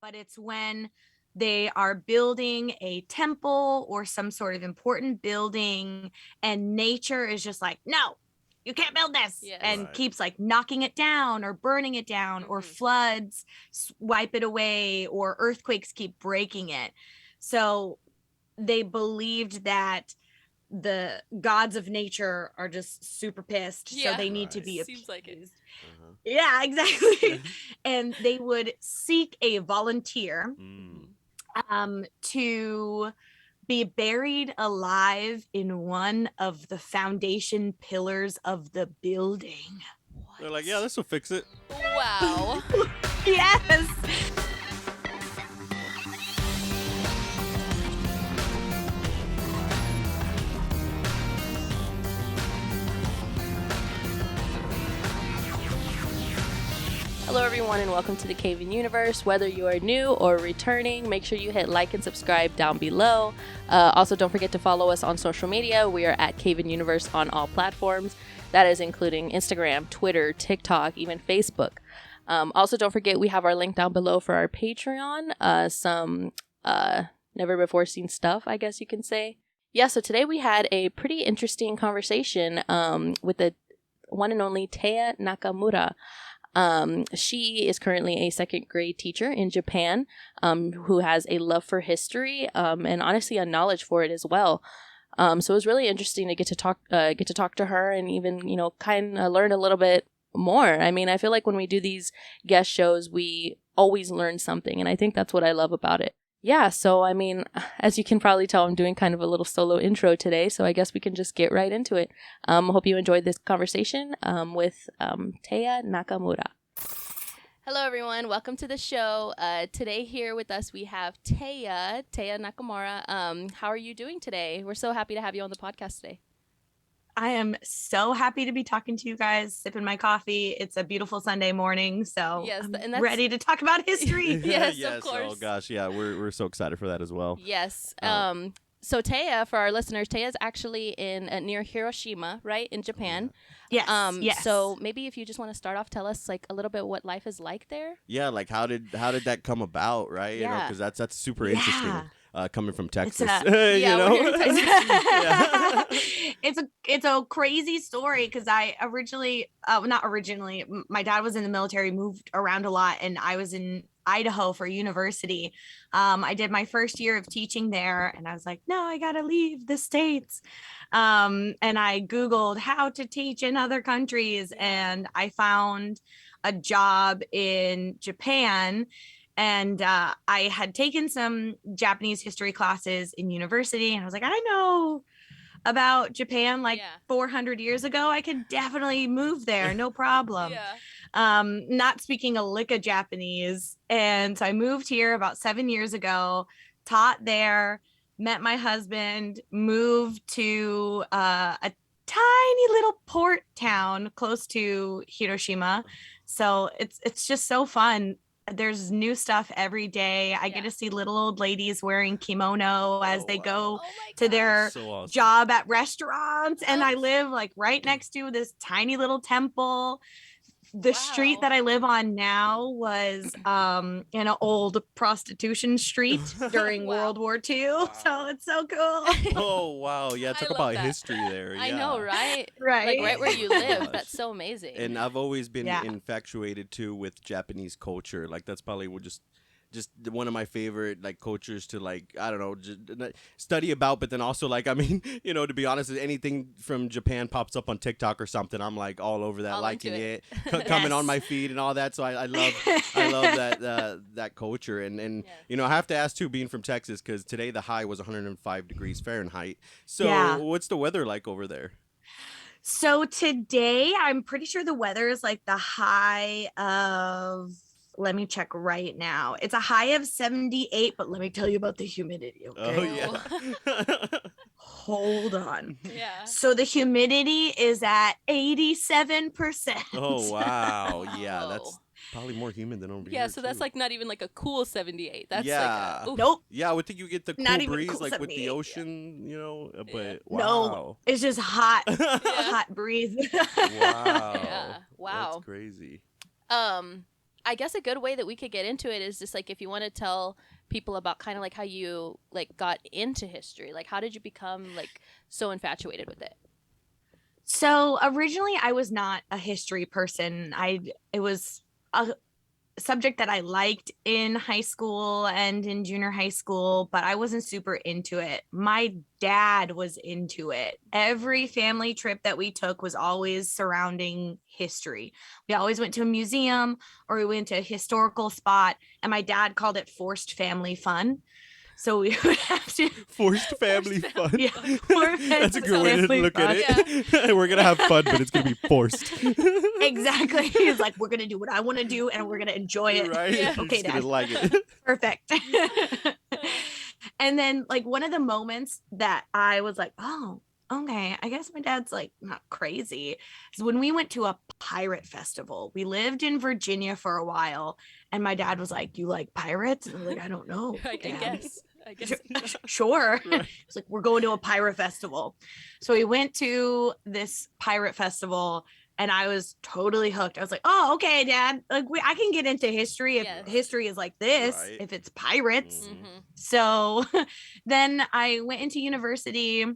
but it's when they are building a temple or some sort of important building and nature is just like, no, you can't build this, and keeps like knocking it down or burning it down, or floods wipe it away, or earthquakes keep breaking it. So they believed that the gods of nature are just super pissed, so they need to be appeased. Seems like it. Yeah, exactly. And they would seek a volunteer to be buried alive in one of the foundation pillars of the building. What? They're like, yeah, this will fix it. Wow. Yes. Hello everyone and welcome to the CayVin Universe. Whether you are new or returning, make sure you hit like and subscribe down below. Also, don't forget to follow us on social media. We are at CayVin Universe on all platforms. That is including Instagram, Twitter, TikTok, even Facebook. Also, don't forget we have our link down below for our Patreon. Some never before seen stuff, I guess you can say. Yeah, so today we had a pretty interesting conversation with the one and only Tehya Nakamura. She is currently a second grade teacher in Japan, who has a love for history, and honestly a knowledge for it as well. So it was really interesting to get to talk to her and even, kind of learn a little bit more. I mean, I feel like when we do these guest shows, we always learn something, and I think that's what I love about it. Yeah, so I mean, as you can probably tell, I'm doing kind of a little solo intro today, so I guess we can just get right into it. I hope you enjoyed this conversation with Tehya Nakamura. Hello, everyone. Welcome to the show. Today here with us, we have Tehya Nakamura. How are you doing today? We're so happy to have you on the podcast today. I am so happy to be talking to you guys, sipping my coffee. It's a beautiful Sunday morning, so yes, I'm ready to talk about history. Yes, of course. Oh gosh, yeah, we're so excited for that as well. Yes. So Tehya, for our listeners, Tehya is actually in near Hiroshima, right, in Japan. Yes. Yes. So maybe if you just want to start off, tell us like a little bit what life is like there. Yeah, like how did that come about, right? Yeah. Because that's super interesting. Coming from Texas, it's a crazy story because I not originally, my dad was in the military, moved around a lot, and I was in Idaho for university. I did my first year of teaching there, and I was like, no, I gotta leave the States. And I Googled how to teach in other countries, and I found a job in Japan. And I had taken some Japanese history classes in university, and I was like, I know about Japan like 400 years ago. I could definitely move there, no problem. Not speaking a lick of Japanese. And so I moved here about 7 years ago, taught there, met my husband, moved to a tiny little port town close to Hiroshima. So it's just so fun. There's new stuff every day. I get to see little old ladies wearing kimono as they go to their job at restaurants. And I live like right next to this tiny little temple. The street that I live on now was in an old prostitution street during World War II. So it's so cool. Oh, wow. Yeah, talk about history there. I know, right? Right. Like right where you live. That's so amazing. And I've always been infatuated, too, with Japanese culture. Like, that's probably just one of my favorite like cultures to like, I don't know, just study about, but then also like, I mean, to be honest, if anything from Japan pops up on TikTok or something, I'm like all over that, liking it. Coming on my feed and all that. So I love that culture. And I have to ask too, being from Texas, because today the high was 105 degrees Fahrenheit. So what's the weather like over there? So today, I'm pretty sure the weather is like the high of, let me check right now. It's a high of 78, but let me tell you about the humidity. Okay? Oh, yeah. Hold on. Yeah. So the humidity is at 87%. Oh, wow. Yeah, that's probably more humid than over here. Yeah, so that's like not even like a cool 78. That's like nope. Yeah, I would think you get the cool breeze cool like with the ocean, but wow. No, it's just hot. Hot breeze. Wow. Yeah. Wow. That's crazy. I guess a good way that we could get into it is just like if you want to tell people about kind of like how you like got into history. Like how did you become like so infatuated with it? So originally I was not a history person. It was a subject that I liked in high school and in junior high school, but I wasn't super into it. My dad was into it. Every family trip that we took was always surrounding history. We always went to a museum or we went to a historical spot, and my dad called it forced family fun. So we would have to Forced family fun. Yeah, That's a good way to look at it. We're gonna have fun, but it's gonna be forced. Exactly. He's like, we're gonna do what I want to do, and we're gonna enjoy it. Right? Yeah. You're Okay, just gonna Dad. like it. Perfect. And then, like, one of the moments that I was like, oh, okay, I guess my dad's like not crazy, is when we went to a pirate festival. We lived in Virginia for a while, and my dad was like, "You like pirates?" And I was like, "I don't know, I Dad." guess. Sure. Right. It's like, we're going to a pirate festival. So we went to this pirate festival, and I was totally hooked. I was like, oh, okay, Dad. Like, I can get into history if Yes. history is like this, Right. if it's pirates. Mm-hmm. So then I went into university,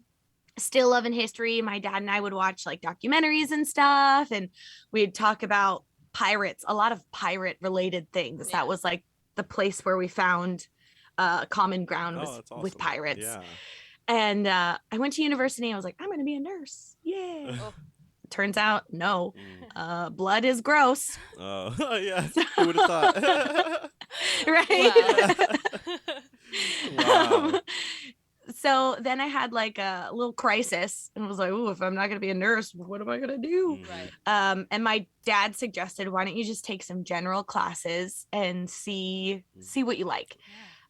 still loving history. My dad and I would watch like documentaries and stuff, and we'd talk about pirates, a lot of pirate related things. Yeah. That was like the place where we found common ground was that's awesome. with pirates. Yeah. And I went to university, and I was like, I'm going to be a nurse. Yeah. Oh. Turns out, no. Blood is gross. Oh, yeah. Who would have thought? Right? Wow. So then I had like a little crisis and was like, oh, if I'm not going to be a nurse, what am I going to do? Right. And my dad suggested, why don't you just take some general classes and see what you like?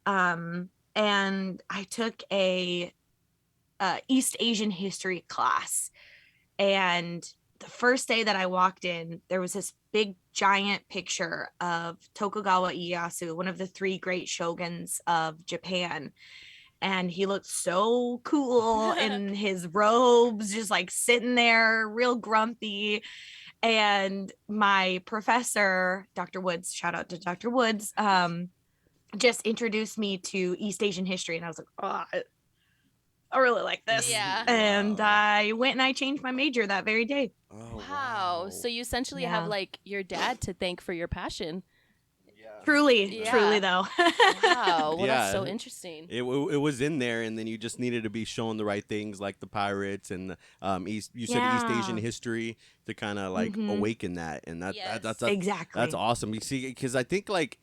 And I took a East Asian history class. And the first day that I walked in, there was this big giant picture of Tokugawa Ieyasu, one of the 3 great shoguns of Japan. And he looked so cool in his robes, just like sitting there, real grumpy. And my professor, Dr. Woods, shout out to Dr. Woods, just introduced me to East Asian history. And I was like, oh, I really like this. Yeah. And I went and I changed my major that very day. Oh, Wow. So you essentially have like your dad to thank for your passion. Truly though. Wow. Well, Yeah. that's so interesting. It was in there, and then you just needed to be shown the right things, like the pirates and East. You said East Asian history to kind of like awaken that, and that's Exactly. That's awesome. You see, because I think like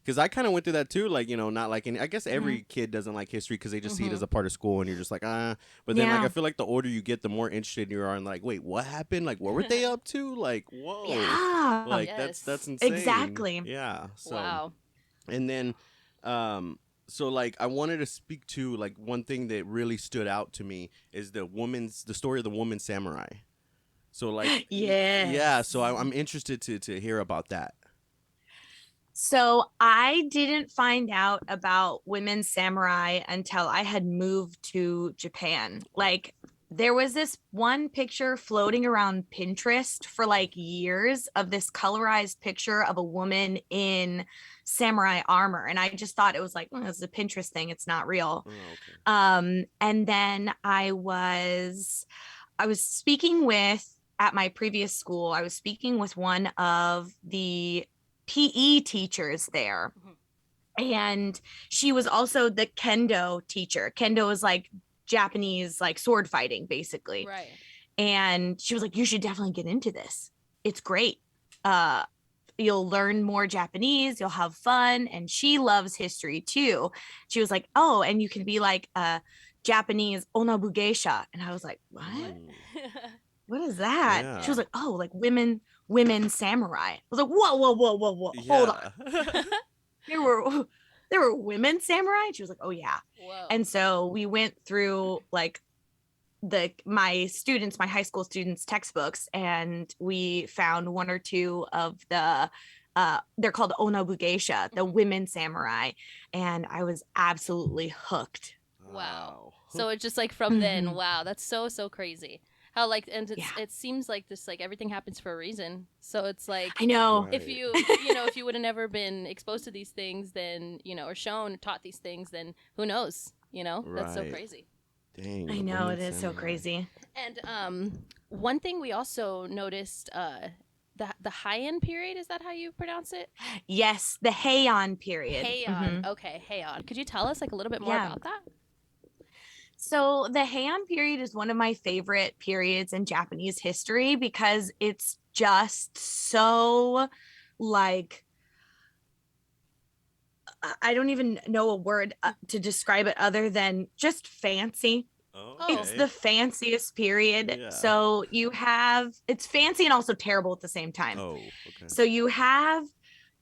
because I kind of went through that too, like, you know, not like I guess every kid doesn't like history because they just see it as a part of school, and you're just like, But then like I feel like the older you get, the more interested you are in like, wait, what happened? Like, what were they up to? Like, whoa, Yeah. like Yes. that's insane. Exactly. Yeah. So, Wow. and then so like I wanted to speak to like one thing that really stood out to me is the story of the woman samurai. So like yeah, so I'm interested to hear about that. So I didn't find out about women samurai until I had moved to Japan. Like, there was this one picture floating around Pinterest for like years of this colorized picture of a woman in samurai armor. And I just thought it was like, oh, it's a Pinterest thing. It's not real. Oh, okay. And then I was speaking at my previous school, I was speaking with one of the PE teachers there. And she was also the kendo teacher. Kendo is like Japanese, like sword fighting, basically. Right. And she was like, you should definitely get into this. It's great. You'll learn more Japanese, you'll have fun. And she loves history too. She was like, oh, and you can be like a Japanese onabu geisha. And I was like, what? What is that? Yeah. She was like, oh, like women samurai. I was like, whoa. Hold on. There were women samurai. She was like, oh yeah. Whoa. And so we went through like my high school students' textbooks, and we found 1 or 2 of the they're called onabu geisha, the women samurai, and I was absolutely hooked. Wow. So it's just like from then, wow, that's so crazy. how like, and Yeah. it seems like this, like everything happens for a reason. So it's like, I know. Right. if you if you would have never been exposed to these things, then or shown, taught these things, then who knows? That's so Right. crazy. Dang. I the know, women it is so samurai. crazy. And one thing we also noticed, the Heian period, is that how you pronounce it? Yes, the Heian period. Heian. Okay, Heian. Could you tell us like a little bit more Yeah. about that? So the Heian period is one of my favorite periods in Japanese history because it's just so like I don't even know a word to describe it other than just fancy. Oh, It's okay. the fanciest period. Yeah. So it's fancy and also terrible at the same time. Oh, okay. So you have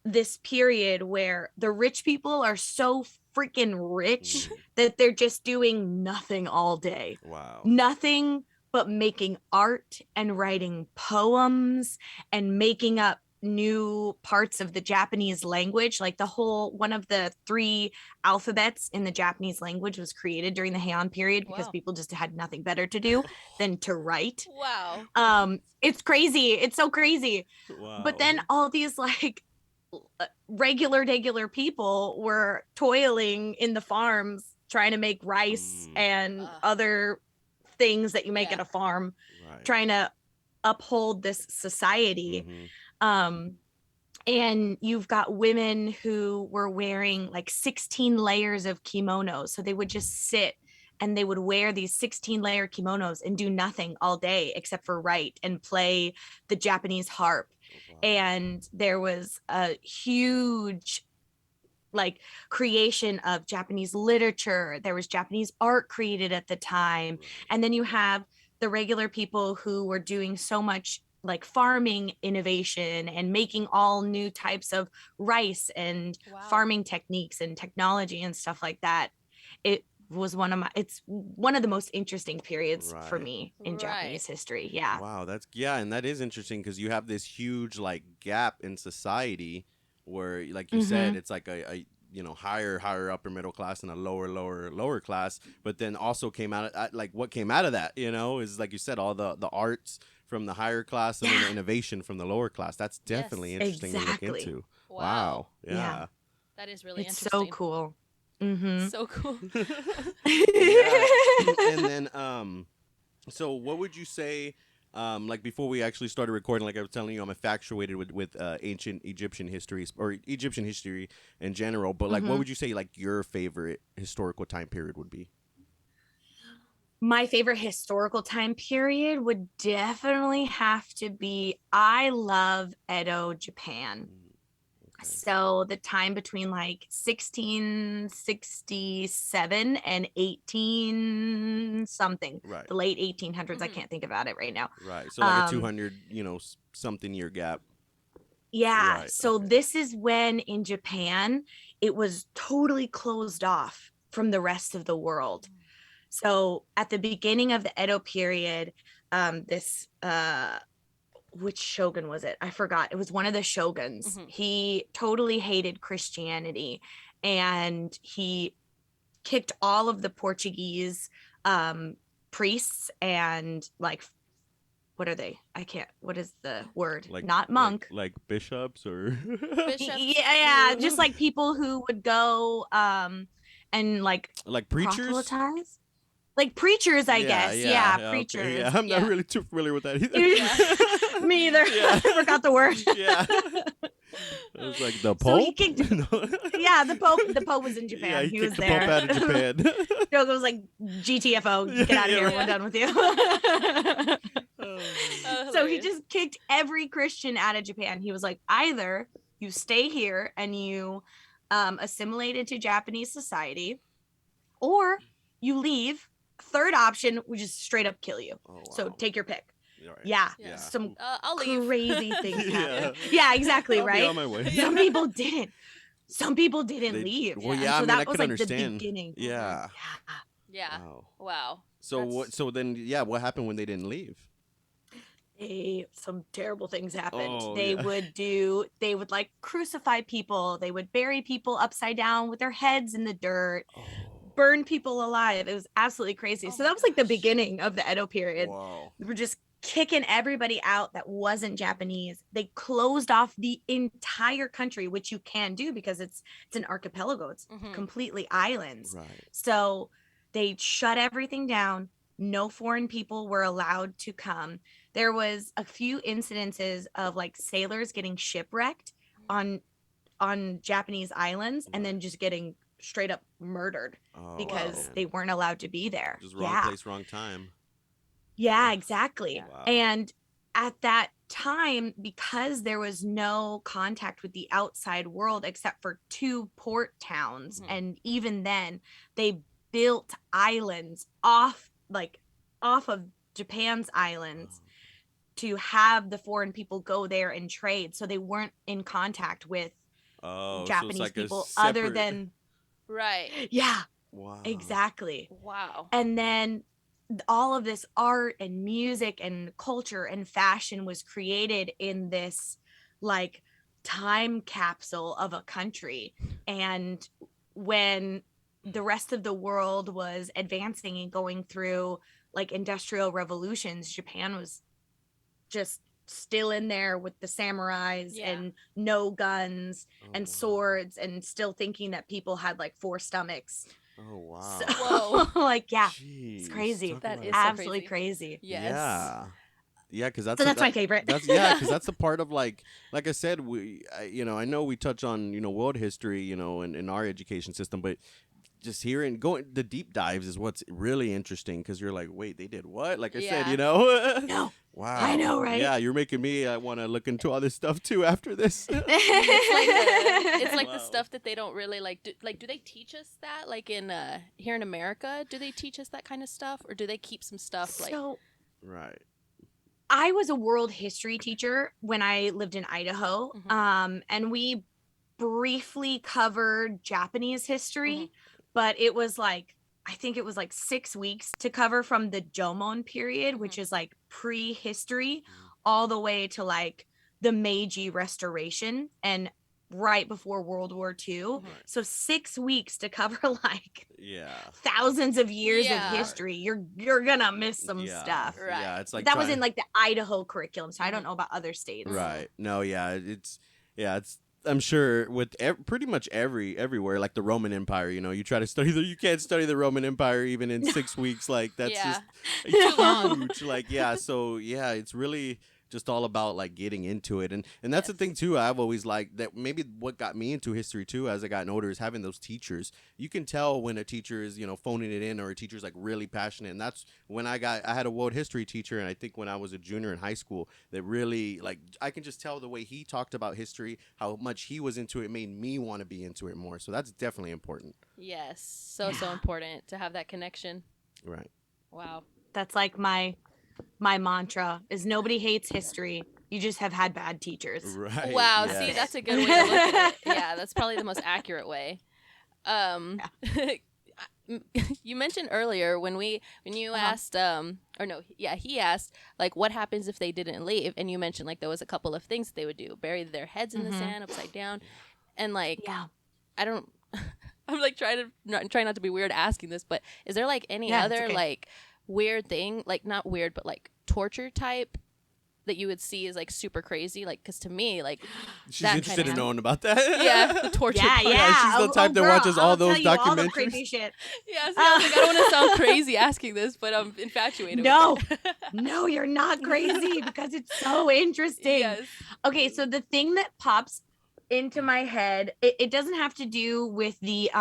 this period where the rich people are so freaking rich that they're just doing nothing all day. Wow. Nothing but making art and writing poems and making up new parts of the Japanese language. Like one of the 3 alphabets in the Japanese language was created during the Heian period because Wow. people just had nothing better to do than to write. Wow. It's crazy. It's so crazy. Wow. But then all these like regular people were toiling in the farms trying to make rice and other things that you make at a farm, Right. trying to uphold this society. And you've got women who were wearing like 16 layers of kimonos. So they would just sit and they would wear these 16-layer kimonos and do nothing all day except for write and play the Japanese harp. Wow. And there was a huge like creation of Japanese literature. There was Japanese art created at the time. And then you have the regular people who were doing so much like farming innovation and making all new types of rice and farming techniques and technology and stuff like that. It's one of the most interesting periods for me in Japanese history. Yeah. Wow, and that is interesting because you have this huge like gap in society where, like you said, it's like a higher upper middle class and a lower class. But then also came out like what came out of that, is like you said, all the arts from the higher class and then the innovation from the lower class. That's definitely interesting to look into. Wow. Yeah. That is really It's interesting. so cool. So cool. And then so what would you say, like before we actually started recording, like I was telling you, I'm infatuated with ancient Egyptian history or Egyptian history in general, but like what would you say like your favorite historical time period would be? My favorite historical time period would definitely have to be, I love Edo, Japan. Okay. So the time between like 1667 and 18 something, Right. the late 1800s. I can't think about it right now. Right. So like a 200, something year gap. Yeah. Right, So okay. this is when in Japan, it was totally closed off from the rest of the world. So at the beginning of the Edo period, which shogun was it? I forgot. It was one of the shoguns. He totally hated Christianity and he kicked all of the Portuguese priests and like, what are they? What is the word? Like, not monk. Like bishops or Bishops. Yeah, just like people who would go and like preachers. proselytize. Like preachers, I guess. Yeah, preachers. Okay. Yeah, I'm not really too familiar with that either. Me either. I forgot the word. Yeah. It was like the Pope. So he kicked. Yeah, the Pope. The Pope was in Japan. Yeah, he was kicked the there. Pope out of Japan. Jogo was like, GTFO, get out of here. We're done with you. So he just kicked every Christian out of Japan. He was like, either you stay here and you assimilate into Japanese society, or you leave. Third option would just straight up kill you. Oh, wow. So take your pick. Right. Yeah. Yeah. Some I'll leave. crazy things Yeah. happen. Yeah, exactly. I'll be right. on my way. Some people didn't. Some people didn't leave. Well, And yeah, so I mean, that I was could like understand. the beginning. Yeah. Yeah. Wow. Wow. So That's- what? So then, yeah, what happened when they didn't leave? Some terrible things happened. Oh, They would like crucify people. They would bury people upside down with their heads in the dirt, burned people alive. It was absolutely crazy. Oh So my that was like the gosh. beginning of the Edo period. Whoa. We were just kicking everybody out that wasn't Japanese. They closed off the entire country, which you can do because it's an archipelago. It's completely islands. Right. So they shut everything down. No foreign people were allowed to come. There was a few incidences of like sailors getting shipwrecked on Japanese islands and then just getting straight up murdered because they weren't allowed to be there. Just wrong place, wrong time. Yeah, exactly. Wow. And at that time, because there was no contact with the outside world except for 2 port towns, and even then they built islands off of Japan's islands to have the foreign people go there and trade. So they weren't in contact with Japanese so it's like people separate... other than yeah. Wow. Exactly. Wow. And then all of this art and music and culture and fashion was created in this like time capsule of a country. And when the rest of the world was advancing and going through like industrial revolutions, Japan was just still in there with the samurais and no guns and swords and still thinking that people had like 4 stomachs. Oh wow. So, whoa. like Jeez, it's crazy. That is absolutely so crazy. Yes. Yeah, because that's my favorite. That's because that's the part of like I said, I know we touch on world history, in our education system, but just hearing the deep dives is what's really interesting because you're like, wait, they did what? Like I said, No. Wow. I know, right? Yeah, you're making me want to look into all this stuff too after this. It's like the stuff that they don't really like. Do they teach us that? Like in here in America, do they teach us that kind of stuff, or do they keep some stuff like? Right. I was a world history teacher when I lived in Idaho, and we briefly covered Japanese history, but it was like, I think it was like 6 weeks to cover from the Jomon period, which is like prehistory, all the way to like the Meiji Restoration and right before World War II. So 6 weeks to cover like thousands of years of history. You're gonna miss some stuff. Right. Yeah, it's like that was in like the Idaho curriculum, so I don't know about other states. Right. No, it's I'm sure with pretty much everywhere, like the Roman Empire, you try to study you can't study the Roman Empire even in 6 weeks. Like that's just it's huge. Like, so it's really just all about like getting into it. And that's the thing too, I've always liked that maybe what got me into history too as I got older is having those teachers. You can tell when a teacher is, phoning it in or a teacher's like really passionate. And that's when I had a world history teacher. And I think when I was a junior in high school that really like, I can just tell the way he talked about history, how much he was into it made me want to be into it more. So that's definitely important. Yes. So important to have that connection. Right. Wow. That's like my mantra is nobody hates history. You just have had bad teachers. Right. Wow. Yes. See, that's a good way to look at it. Yeah, that's probably the most accurate way. You mentioned earlier when you asked, he asked like what happens if they didn't leave, and you mentioned like there was a couple of things they would do: bury their heads in the sand upside down, and like I don't. I'm like trying not to be weird asking this, but is there like any other like weird thing, like not weird, but like torture type that you would see is like super crazy? Like, because to me, like she's interested in knowing about that. Yeah, the torture. She's the type that watches all those documentaries. All the creepy shit. Yeah, so I don't want to sound crazy asking this, but I'm infatuated. No, you're not crazy because it's so interesting. Yes. Okay, so the thing that pops into my head, it doesn't have to do with the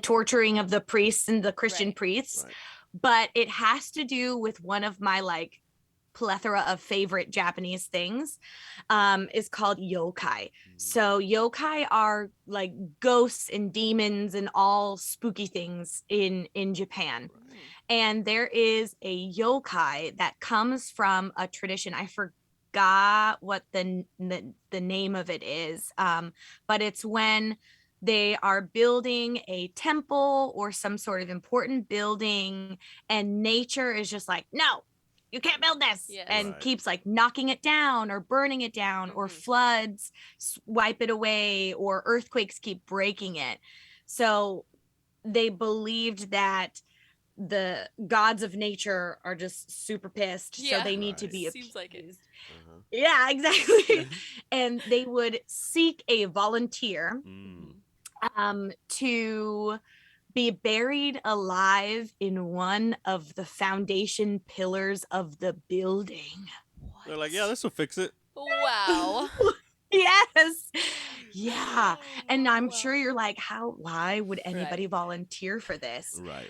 torturing of the priests and the Christian priests, but it has to do with one of my like plethora of favorite Japanese things, is called yokai. So yokai are like ghosts and demons and all spooky things in Japan. And there is a yokai that comes from a tradition. I forgot what the name of it is, but it's when they are building a temple or some sort of important building and nature is just like, no, you can't build this, and keeps like knocking it down or burning it down, or floods wipe it away, or earthquakes keep breaking it. So they believed that the gods of nature are just super pissed, so they need to be appeased. Seems like it. Yeah, exactly. And they would seek a volunteer to be buried alive in one of the foundation pillars of the building. They're like, yeah, this will fix it. Wow. Yes. Yeah. And I'm sure you're like, why would anybody volunteer for this? Right.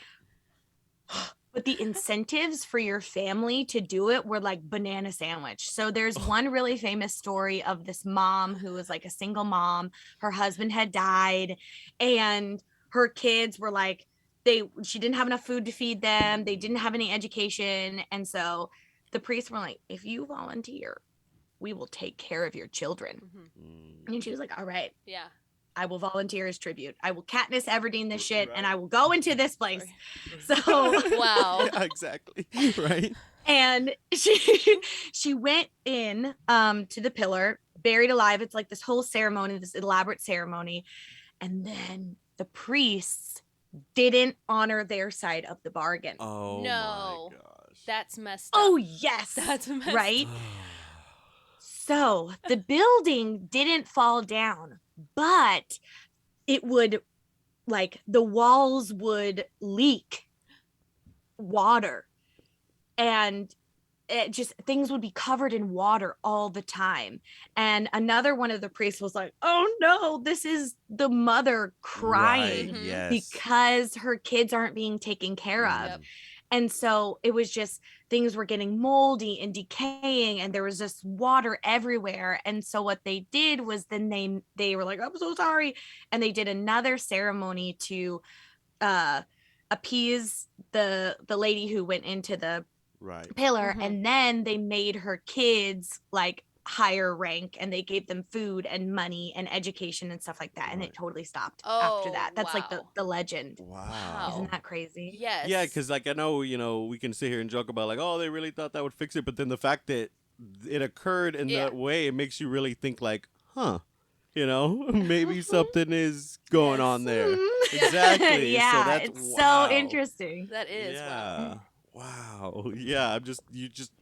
But the incentives for your family to do it were like banana sandwich. So there's one really famous story of this mom who was like a single mom. Her husband had died, and her kids were like, she didn't have enough food to feed them. They didn't have any education. And so the priests were like, if you volunteer, we will take care of your children. And she was like, all right. Yeah. I will volunteer as tribute. I will Katniss Everdeen this shit, and I will go into this place. So wow. Yeah, exactly. Right. And she went in to the pillar, buried alive. It's like this whole ceremony, this elaborate ceremony. And then the priests didn't honor their side of the bargain. Oh no. My gosh. That's messed up. Oh yes. That's messed right. So the building didn't fall down, but it would, like, the walls would leak water, and it just, things would be covered in water all the time. And another one of the priests was like, oh no, this is the mother crying Right, yes. because her kids aren't being taken care of. Yep. And so it was just, things were getting moldy and decaying, and there was just water everywhere. And so what they did was then they were like, I'm so sorry. And they did another ceremony to appease the lady who went into the pillar. And then they made her kids like higher rank, and they gave them food and money and education and stuff like that. And it totally stopped after that. That's like the legend. Wow. Isn't that crazy? Yes. Yeah, because like I know, we can sit here and joke about like, oh, they really thought that would fix it, but then the fact that it occurred in that way, it makes you really think like, maybe something is going on there. Exactly. Yeah, so that's, it's so interesting. That is. Yeah. Wow. Yeah, you just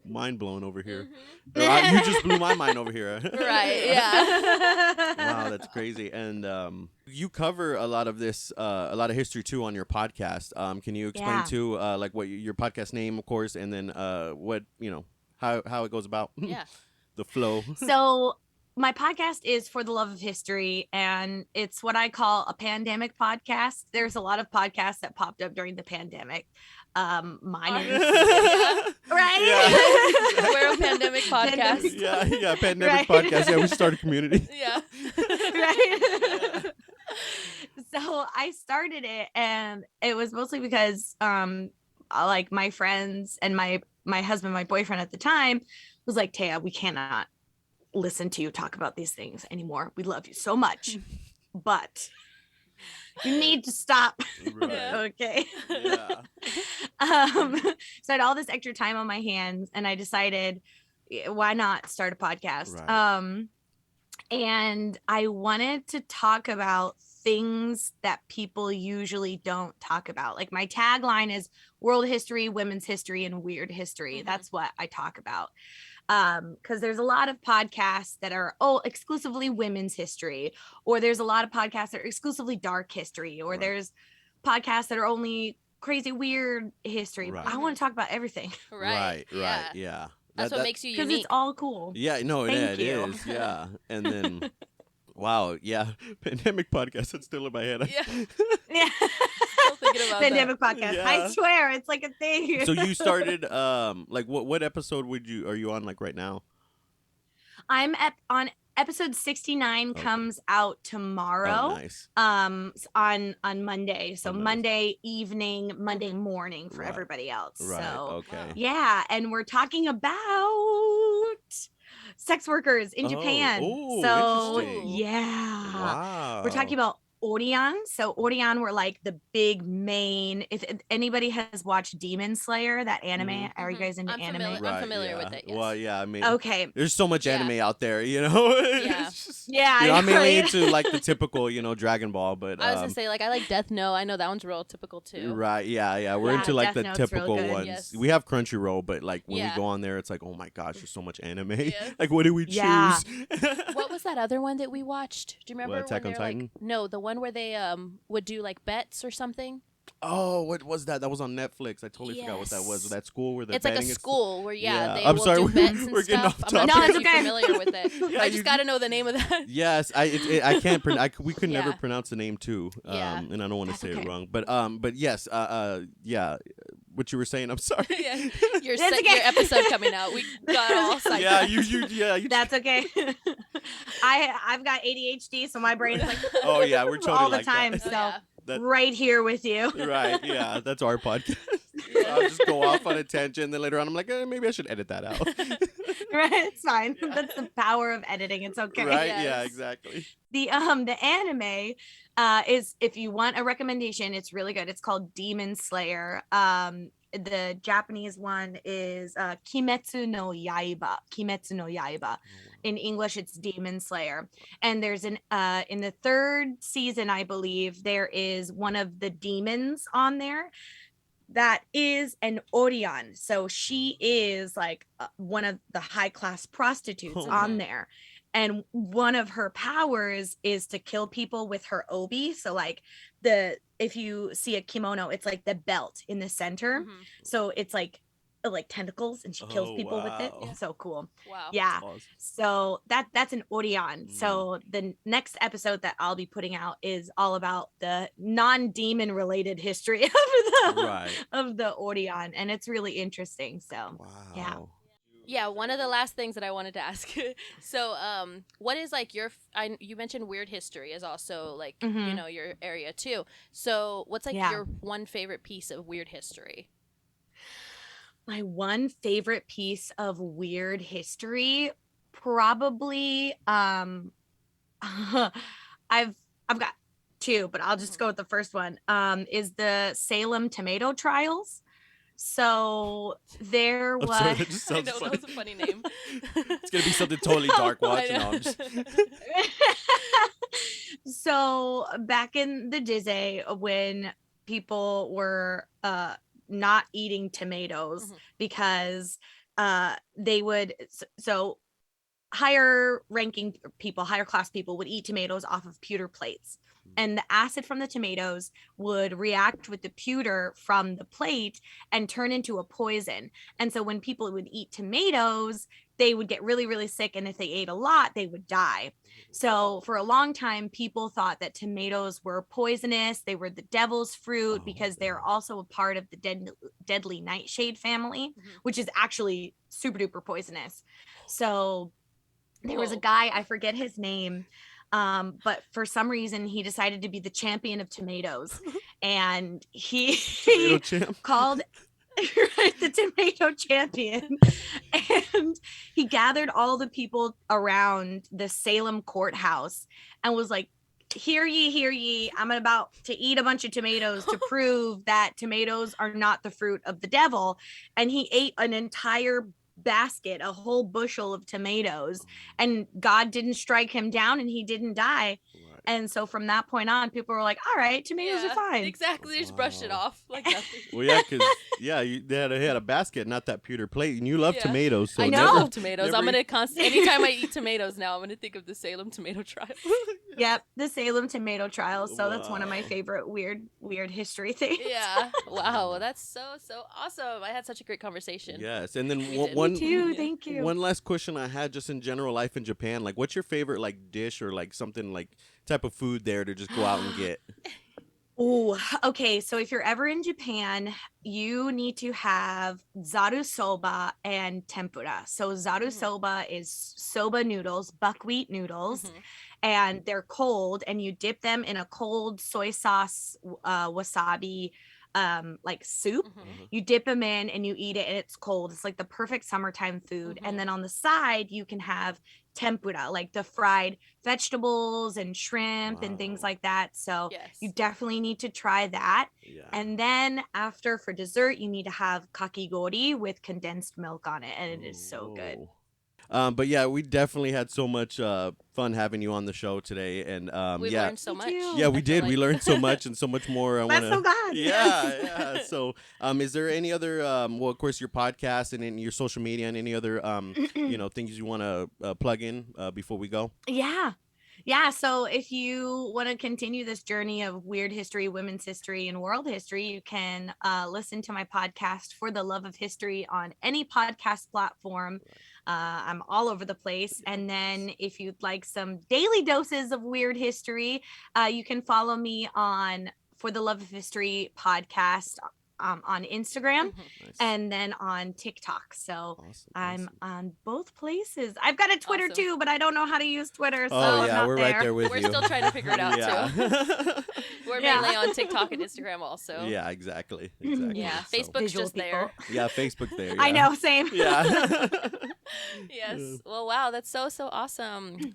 mind blown over here. You just blew my mind over here. Right. Yeah. Wow, that's crazy. And you cover a lot of this, a lot of history too on your podcast. Can you explain too, like what your podcast name, of course, and then what how it goes about? Yeah. The flow. So my podcast is For the Love of History, and it's what I call a pandemic podcast. There's a lot of podcasts that popped up during the pandemic. Mine is right. Yeah. We're a pandemic podcast. Yeah, pandemic podcast. Yeah, we started a community. Yeah. Right. So I started it, and it was mostly because like my friends and my husband, my boyfriend at the time, was like, Tehya, we cannot listen to you talk about these things anymore. We love you so much, but you need to stop. Right. Okay. Yeah. So I had all this extra time on my hands, and I decided, why not start a podcast? Right. And I wanted to talk about things that people usually don't talk about. Like, my tagline is world history, women's history, and weird history. That's what I talk about. Because there's a lot of podcasts that are exclusively women's history, or there's a lot of podcasts that are exclusively dark history, or there's podcasts that are only crazy weird history. Right. I want to talk about everything. Right. Yeah. That's what makes you unique. Because it's all cool. Yeah, no, Thank it you. is. Yeah. And then wow, yeah. Pandemic podcast, it's still in my head. Yeah. Yeah. Still thinking about Pandemic podcast. Yeah. I swear, it's like a thing. So you started like what episode are you on like right now? I'm on episode 69. Comes out tomorrow. Oh, nice. On Monday. So Nice. Monday evening, Monday morning for Right. everybody else. Right. So Okay. yeah, and we're talking about sex workers in Japan. Oh, So interesting. yeah. Wow. We're talking about Orion. So Orion were like the big main. If anybody has watched Demon Slayer, that anime, are you guys into anime? I'm familiar with it. Yes. Well, yeah, I mean, Okay. there's so much anime out there, you know. Yeah. Yeah, I'm mainly into like the typical, Dragon Ball, but I was gonna say, like, I like Death Note. I know that one's real typical too. Right, yeah, we're into like Death the Note's real typical good. ones. Yes. We have Crunchyroll, but like when we Yeah. go on there, it's like, oh my gosh, there's so much anime. Yeah. Like, what do we choose? Yeah. What was that other one that we watched? Do you remember? What, Attack when on they were, Titan? like, no, the one where they would do like bets or something. Oh, what was that? That was on Netflix. I totally forgot what that was. Yes. That school where they're It's like a betting school where Yeah. they I'm will sorry, do bets and we're getting stuff. off I'm not topic. sure if No, you're it's okay. familiar with it. Yeah, I just got to know the name of that. Yes, I can't pronounce. We could never Yeah. pronounce the name too. Yeah. And I don't want to That's say okay. it wrong. But yes, yeah. What you were saying? I'm sorry. Yeah. Your That's okay. your episode coming out. We got all sidetracked. You. That's okay. I've got ADHD, so my brain's like Oh yeah, we're totally all the like time. that. So Yeah. That- right here with you. Right, yeah, that's our podcast. I'll just go off on a tangent, then later on I'm like, maybe I should edit that out. Right, it's fine. That's the power of editing. It's okay. Right? Yes. Yeah, exactly. The anime is, if you want a recommendation, it's really good. It's called Demon Slayer. The Japanese one is Kimetsu no Yaiba. In English, it's Demon Slayer. And there's an in the third season, I believe, there is one of the demons on there that is an Orion. So she is like one of the high class prostitutes on there. And one of her powers is to kill people with her obi. So like if you see a kimono, it's like the belt in the center. Mhm. So it's like tentacles, and she kills people with it. wow. So cool. Wow. Yeah. Awesome. So that's an Orion. So the next episode that I'll be putting out is all about the non-demon related history of the Orion, and it's really interesting. So Wow. yeah. Yeah, one of the last things that I wanted to ask. So, what is like you mentioned weird history is also like, Mhm. your area too. So, what's like Yeah. your one favorite piece of weird history? My one favorite piece of weird history, probably I've got two, but I'll just go with the first one. Is the Salem tomato trials. So there I'm was sorry, that just I sounds know funny. that was a funny name. It's gonna be something totally dark. Watch. I No, know. I'm just... So back in the Disney, when people were not eating tomatoes because they would so higher ranking people, higher class people would eat tomatoes off of pewter plates, and the acid from the tomatoes would react with the pewter from the plate and turn into a poison. And so when people would eat tomatoes, they would get really, really sick, and if they ate a lot, they would die. So for a long time, people thought that tomatoes were poisonous. They were the devil's fruit because they're also a part of the deadly nightshade family, which is actually super duper poisonous. So there was a guy, I forget his name, but for some reason he decided to be the champion of tomatoes, and he Tomato champ. called the tomato champion, and he gathered all the people around the Salem courthouse and was like, hear ye, I'm about to eat a bunch of tomatoes to prove that tomatoes are not the fruit of the devil. And he ate an entire basket, a whole bushel of tomatoes, and God didn't strike him down and he didn't die. And so from that point on, people were like, all right, tomatoes are fine. Exactly. They just brushed it off like nothing. Well, yeah, because they had a basket, not that pewter plate, and you love tomatoes. So I know. love tomatoes. I'm gonna anytime I eat tomatoes now, I'm gonna think of the Salem tomato trial. Yep, the Salem tomato trials. So that's one of my favorite weird history things. Yeah. Wow. That's so awesome. I had such a great conversation. Yes, and then did. one Me too, thank you. One last question I had, just in general life in Japan, like what's your favorite like dish or like something like type of food there to just go out and get? Oh, okay. So if you're ever in Japan, you need to have zaru soba and tempura. So zaru soba is soba noodles, buckwheat noodles, and they're cold, and you dip them in a cold soy sauce, wasabi, like soup. You dip them in and you eat it, and it's cold. It's like the perfect summertime food. And then on the side you can have tempura, like the fried vegetables and shrimp and things like that. So you definitely need to try that. And then after, for dessert, you need to have kakigori with condensed milk on it, and it is so good. But yeah, we definitely had so much fun having you on the show today, and we learned so much. Yeah, we did. We learned so much and so much more. That's so good. Yeah. So, is there any other? Well, of course, your podcast and in your social media and any other things you want to plug in before we go? Yeah. So if you want to continue this journey of weird history, women's history, and world history, you can listen to my podcast, For the Love of History, on any podcast platform. I'm all over the place. And then if you'd like some daily doses of weird history, you can follow me on For the Love of History podcast on Instagram and then on TikTok. So I'm on both places. I've got a Twitter too, but I don't know how to use Twitter. So I'm not we're there. right there with We're you. still trying to figure it out too. We're mainly on TikTok and Instagram also. Yeah, exactly. Yeah, So. Facebook's just there. Yeah, Facebook there. Yeah. I know, same. Yeah. Yes. Well, wow, that's so awesome.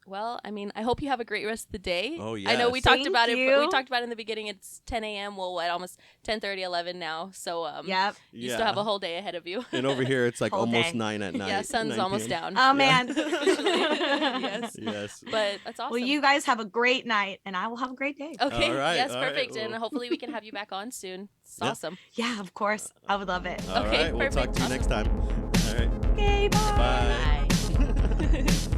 Well, I mean, I hope you have a great rest of the day. Oh, yeah. I know we talked about it. you. We talked about it in the beginning. It's 10 a.m. Well, what, almost 10:30, 11 now. So, you still have a whole day ahead of you. And over here, it's like Whole almost day. 9 at night. Yeah, sun's 9 almost PM. down. Oh, man. Yes. Yes. But that's awesome. Well, you guys have a great night, and I will have a great day. Okay. All right, Yes, all right, perfect. And well. hopefully we can have you back on soon. It's Yeah. awesome. Yeah, of course. I would love it. All Okay, right. We'll talk perfect. to you next time. All right. Okay, bye. Bye. Bye.